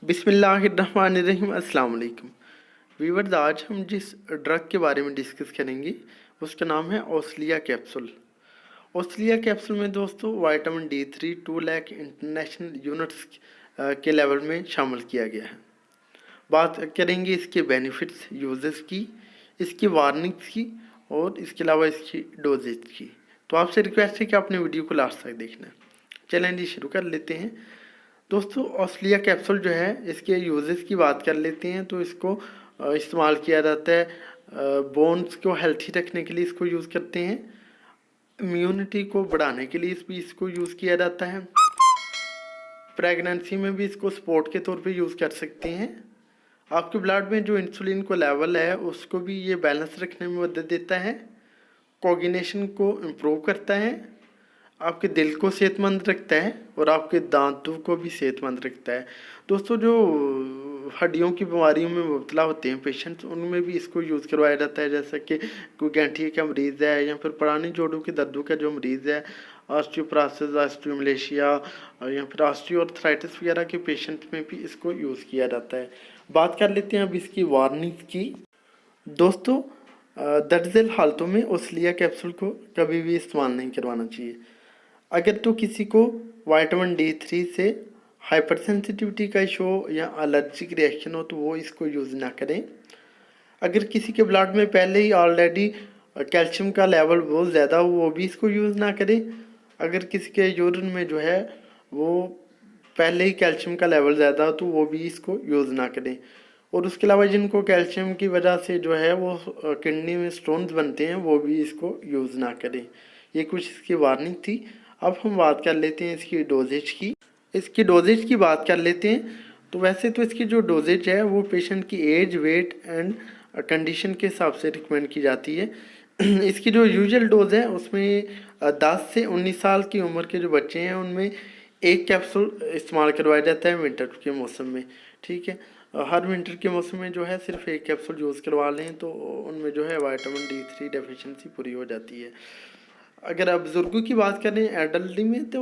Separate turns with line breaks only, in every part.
बिस्मिल्लाहिर्रहमानिर्रहीम। अस्सलाम वालेकुम वीवर्स, आज हम जिस ड्रग के बारे में डिस्कस करेंगे उसका नाम है ओस्लिया कैप्सूल। ओस्लिया कैप्सूल में दोस्तों vitamin D3 2 lakh international units के लेवल में शामिल किया गया है। बात करेंगे इसके बेनिफिट्स, यूजेस की, इसकी वार्निंग्स की और इसके अलावा इसकी डोजेज की। तो आपसे रिक्वेस्ट है कि आपने वीडियो को लास्ट तक देखना है। चलें जी, शुरू कर लेते हैं। दोस्तों ओस्लिया कैप्सूल जो है, इसके यूजेस की बात कर लेते हैं। तो इसको इस्तेमाल किया जाता है बोन्स को हेल्थी रखने के लिए इसको यूज़ करते हैं। इम्यूनिटी को बढ़ाने के लिए भी इसको यूज़ किया जाता है। प्रेगनेंसी में भी इसको सपोर्ट के तौर पे यूज़ कर सकते हैं। आपके ब्लड में जो इंसुलिन को लेवल है उसको भी ये बैलेंस रखने में मदद देता है। कोऑर्डिनेशन को इम्प्रूव करता है, आपके दिल को सेहतमंद रखता है और आपके दांतों को भी सेहतमंद रखता है। दोस्तों जो हड्डियों की बीमारियों में मुब्तला होते हैं पेशेंट्स, उनमें भी इसको यूज़ करवाया जाता है। जैसा कि कोई गठिया का मरीज़ है या फिर पुरानी जोड़ों के दर्दों का जो मरीज़ है, ऑस्टियोपरोसिस, ऑस्टियोमलेशिया या फिर ऑस्टियोआर्थराइटिस वगैरह के पेशेंट में भी इसको यूज़ किया जाता है। बात कर लेते हैं अब इसकी वार्निंग की। दोस्तों दर्ज हालतों में ओस्लिया कैप्सूल को कभी भी इस्तेमाल नहीं करवाना चाहिए। अगर तो किसी को विटामिन D3 से हाइपर सेंसिटिविटी का इशू हो या एलर्जिक रिएक्शन हो तो वो इसको यूज़ ना करें। अगर किसी के ब्लड में पहले ही ऑलरेडी कैल्शियम का लेवल बहुत ज़्यादा हो वो भी इसको यूज़ ना करें। अगर किसी के यूरिन में जो है वो पहले ही कैल्शियम का लेवल ज़्यादा हो तो वो भी इसको यूज़ ना करें। और उसके अलावा जिनको कैल्शियम की वजह से जो है वो किडनी में स्टोन्स बनते हैं वो भी इसको यूज़ ना करें। ये कुछ इसकी वार्निंग थी। अब हम बात कर लेते हैं इसकी डोजेज की। इसकी डोजेज की बात कर लेते हैं। तो वैसे तो इसकी जो डोजेज है वो पेशेंट की एज, वेट एंड कंडीशन के हिसाब से रिकमेंड की जाती है। इसकी जो यूजुअल डोज है उसमें 10 से 19 साल की उम्र के जो बच्चे हैं उनमें एक कैप्सूल इस्तेमाल करवाया जाता है विंटर के मौसम में। ठीक है, हर विंटर के मौसम में जो है सिर्फ एक कैप्सूल यूज़ करवा लें तो उनमें जो है विटामिन D3 डेफिशिएंसी पूरी हो जाती है। अगर आप बुज़ुर्गों की बात करें एडल्ट में, तो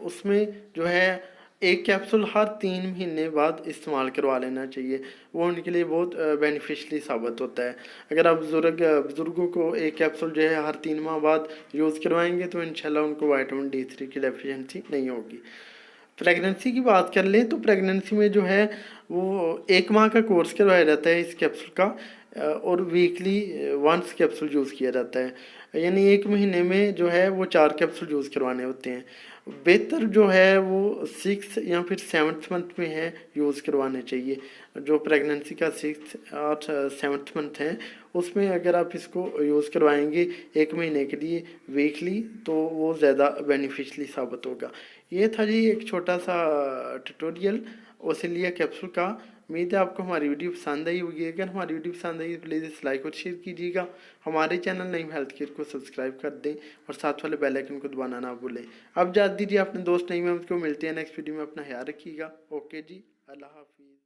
उसमें जो है एक कैप्सूल हर 3 महीने बाद इस्तेमाल करवा लेना चाहिए। वो उनके लिए बहुत बेनिफिशली साबित होता है। अगर आप बुज़ुर्गों को एक कैप्सूल जो है हर 3 माह बाद यूज़ करवाएंगे तो इंशाल्लाह उनको विटामिन D3 की डेफिशिएंसी नहीं होगी। प्रेगनेंसी की बात कर लें तो प्रेगनेंसी में जो है वो 1 माह का कोर्स करवाया जाता है इस कैप्सूल का और वीकली वंस कैप्सूल यूज़ किया जाता है। यानी 1 महीने में जो है वो 4 कैप्सूल यूज़ करवाने होते हैं। बेहतर जो है वो 6 या फिर 7th मंथ में है यूज़ करवाने चाहिए। जो प्रेगनेंसी का 6th और 7th मंथ है उसमें अगर आप इसको यूज़ करवाएंगे 1 महीने के लिए वीकली तो वो ज़्यादा बेनिफिशली साबित होगा। ये था जी एक छोटा सा ट्यूटोरियल ओस्लिया कैप्सूल का। उम्मीद है आपको हमारी वीडियो पसंद आई होगी। अगर हमारी वीडियो पसंद आई तो प्लीज़ इस लाइक और शेयर कीजिएगा। हमारे चैनल नईम हेल्थ केयर को सब्सक्राइब कर दें और साथ वाले बेल आइकन को दबाना ना भूलें। अब जा दीजिए अपने दोस्त नईम को, मिलते हैं नेक्स्ट वीडियो में। अपना ख्याल रखिएगा। ओके जी, अल्लाह हाफिज़।